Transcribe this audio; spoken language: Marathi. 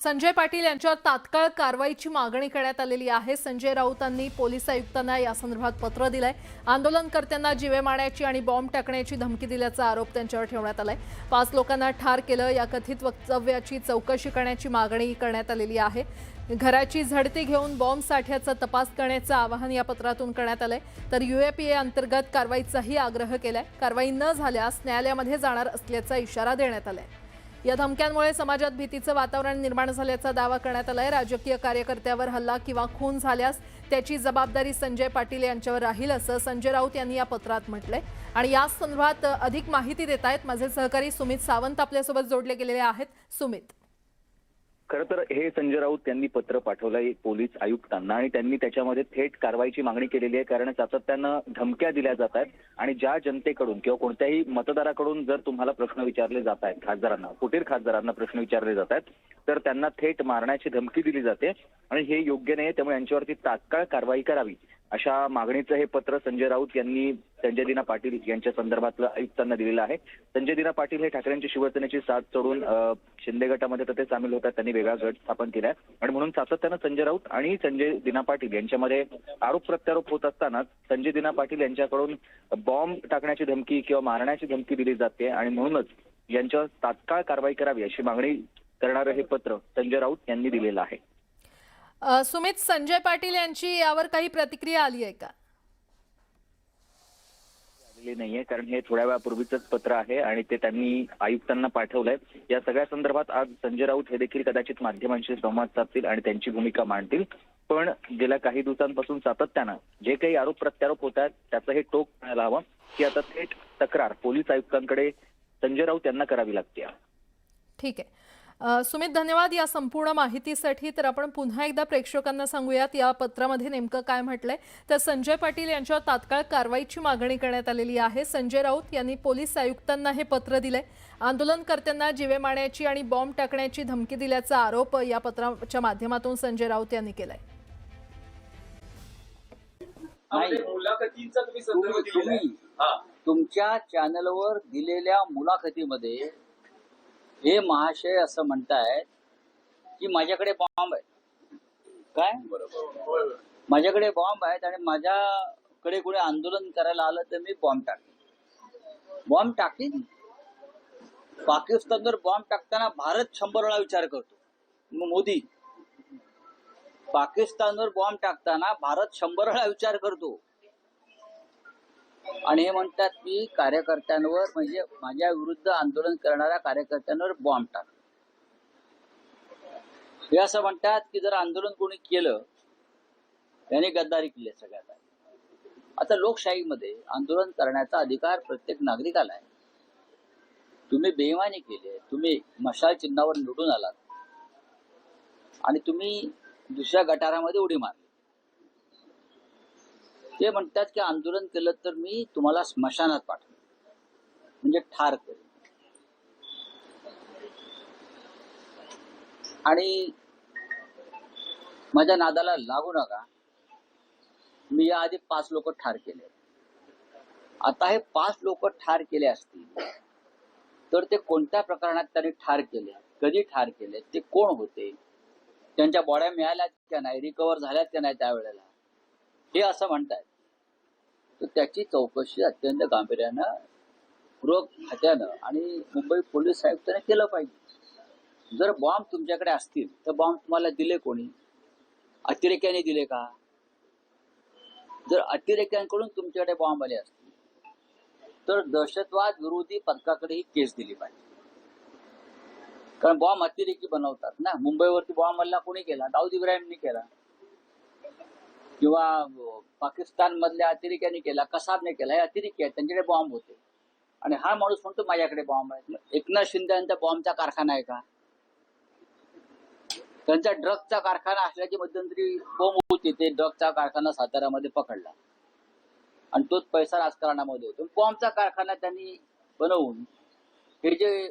संजय पाटील यांच्यावर तात्काळ कारवाईची मागणी करण्यात आलेली आहे। संजय राऊतांनी पोलीस आयुक्तांना या संदर्भात पत्र दिलंय। आंदोलनकर्त्यांना जीवे मारण्याची आणि बॉम्ब टाकण्याची धमकी दिल्याचा आरोप त्यांच्यावर ठेवण्यात आलाय। 5 लोकांना ठार केलं या कथित वक्तव्याची चौकशी करण्याची मागणी करण्यात आलेली आहे। घराची झडती घेऊन बॉम्ब साठ्याचा तपास करण्याचं आवाहन या पत्रातून करण्यात आलंय। तर UAPA अंतर्गत कारवाईचाही आग्रह केलाय। कारवाई न झाल्यास न्यायालयामध्ये जाणार असल्याचा इशारा देण्यात आलाय। या धमक्यांमुळे समाजात भीतीचं वातावरण निर्माण झाल्याचा दावा करण्यात आलाय। राजकीय कार्यकर्त्यावर हल्ला किंवा खून झाल्यास त्याची जबाबदारी संजय पाटील यांच्यावर राहील असं संजय राऊत यांनी या पत्रात म्हटलंय। आणि या संदर्भात अधिक माहिती देत आहेत माझे सहकारी सुमित सावंत आपल्यासोबत जोडले गेलेले आहेत। सुमित, खरं तर हे संजय राऊत यांनी पत्र पाठवलंय पोलीस आयुक्तांना आणि त्यांनी त्याच्यामध्ये थेट कारवाईची मागणी केलेली आहे। कारण सातत्यानं धमक्या दिल्या जात आहेत आणि ज्या जनतेकडून किंवा कोणत्याही मतदाराकडून जर तुम्हाला प्रश्न विचारले जात आहेत, खासदारांना, फुटीर खासदारांना प्रश्न विचारले जात आहेत, तर त्यांना थेट मारण्याची धमकी दिली जाते आणि हे योग्य नाही। त्यामुळे यांच्यावरती तात्काळ कारवाई करावी अशा मागणीचं हे पत्र संजय राऊत यांनी संजय दिना पाटील यांच्या संदर्भातलं आयुक्तांना दिलेलं आहे। संजय दिना पाटील हे ठाकरेंची शिवसेनेची साथ सोडून शिंदे गटामध्ये तर ते सामील होतात, त्यांनी वेगळा गट स्थापन केलाय आणि म्हणून सातत्यानं संजय राऊत आणि संजय दिना पाटील यांच्यामध्ये आरोप प्रत्यारोप होत असतानाच संजय दिना पाटील यांच्याकडून बॉम्ब टाकण्याची धमकी किंवा मारण्याची धमकी दिली जाते आणि म्हणूनच यांच्यावर तात्काळ कारवाई करावी अशी मागणी करणारं हे पत्र संजय राऊत यांनी दिलेलं आहे। सुमित, संजय पाटील यांची यावर काही प्रतिक्रिया आली आहे का? नाहीये, कारण हे थोड्या वेळापूर्वीच पत्र आहे आणि ते त्यांनी आयुक्तांना पाठवलंय। या सगळ्या संदर्भात आज संजय राऊत हे देखील कदाचित माध्यमांशी संवाद साधतील आणि त्यांची भूमिका मांडतील। पण गेल्या काही दिवसांपासून सातत्यानं जे काही आरोप प्रत्यारोप होत आहेत त्याचं हे टोक मिळायला हवं की आता थेट तक्रार पोलीस आयुक्तांकडे संजय राऊत यांना करावी लागते। ठीक आहे सुमित, धन्यवाद या संपूर्ण माहितीसाठी। तर आपण पुन्हा एकदा प्रेक्षकांना सांगूयात या पत्रामध्ये नेमकं काय म्हटलंय। तर संजय पाटील यांच्यावर तात्काळ कारवाईची मागणी करण्यात आलेली आहे। संजय राऊत यांनी पोलीस आयुक्तांना हे पत्र दिलंय। आंदोलनकर्त्यांना जीवे मारण्याची आणि बॉम्ब टाकण्याची धमकी दिल्याचा आरोप या पत्राच्या माध्यमातून संजय राऊत यांनी केलाय। तुमच्या चॅनलवर दिलेल्या मुलाखतीमध्ये हे महाशय असं म्हणतायत की माझ्याकडे बॉम्ब आहे। काय? माझ्याकडे बॉम्ब आहेत आणि माझ्याकडे कोणी आंदोलन करायला आलं तर मी बॉम्ब टाकीन। पाकिस्तानवर बॉम्ब टाकताना भारत 100 वेळा विचार करतो। मग मोदी पाकिस्तानवर बॉम्ब टाकताना भारत 100 वेळा विचार करतो आणि हे म्हणतात की कार्यकर्त्यांवर, म्हणजे माझ्या विरुद्ध आंदोलन करणाऱ्या कार्यकर्त्यांवर बॉम्ब टाक। हे असं म्हणतात की जर आंदोलन कोणी केलं त्याने गद्दारी केली सगळ्यात। आता लोकशाहीमध्ये आंदोलन करण्याचा अधिकार प्रत्येक नागरिकाला आहे। तुम्ही बेईमानी केली, तुम्ही मशाल चिन्हावर निवडून आलात आणि तुम्ही दुसऱ्या गटारामध्ये उडी मारली, ते म्हणतात की आंदोलन केलं तर मी तुम्हाला स्मशानात पाठवेन, म्हणजे ठार करेन। आणि माझ्या नादाला लागू नका, मी याआधी 5 लोक ठार केले। आता हे 5 लोक ठार केले असतील तर ते कोणत्या प्रकरणात त्यांनी ठार केले, कधी ठार केले, ते कोण होते, त्यांच्या बॉड्या मिळाल्यात का नाही, रिकव्हर झाल्यात का नाही त्यावेळेला, हे असं म्हणतायत। तर त्याची चौकशी अत्यंत गांभीर्यानं, गृह खात्यानं आणि मुंबई पोलीस आयुक्तांनी केलं पाहिजे। जर बॉम्ब तुमच्याकडे असतील तर बॉम्ब तुम्हाला दिले कोणी? अतिरेक्याने दिले का? जर अतिरेक्यांकडून तुमच्याकडे बॉम्ब आले असतील तर दहशतवाद विरोधी पथकाकडे ही केस दिली पाहिजे। कारण बॉम्ब अतिरेकी बनवतात ना। मुंबईवरती बॉम्ब हल्ला कोणी केला? दाऊद इब्राहिमने केला किंवा पाकिस्तान मधल्या अतिरेक्यांनी केला, कसाबने केला। हे अतिरेकी आहेत, त्यांच्याकडे बॉम्ब होते आणि हा माणूस म्हणतो माझ्याकडे बॉम्ब आहे। एकनाथ शिंदे यांचा बॉम्बचा कारखाना आहे का? त्यांचा ड्रगचा कारखाना असल्याची मध्यंतरी बोंब होती, ते ड्रगचा कारखाना साताऱ्यामध्ये पकडला आणि तोच पैसा राजकारणामध्ये होतो। बॉम्बचा कारखाना त्यांनी बनवून हे जे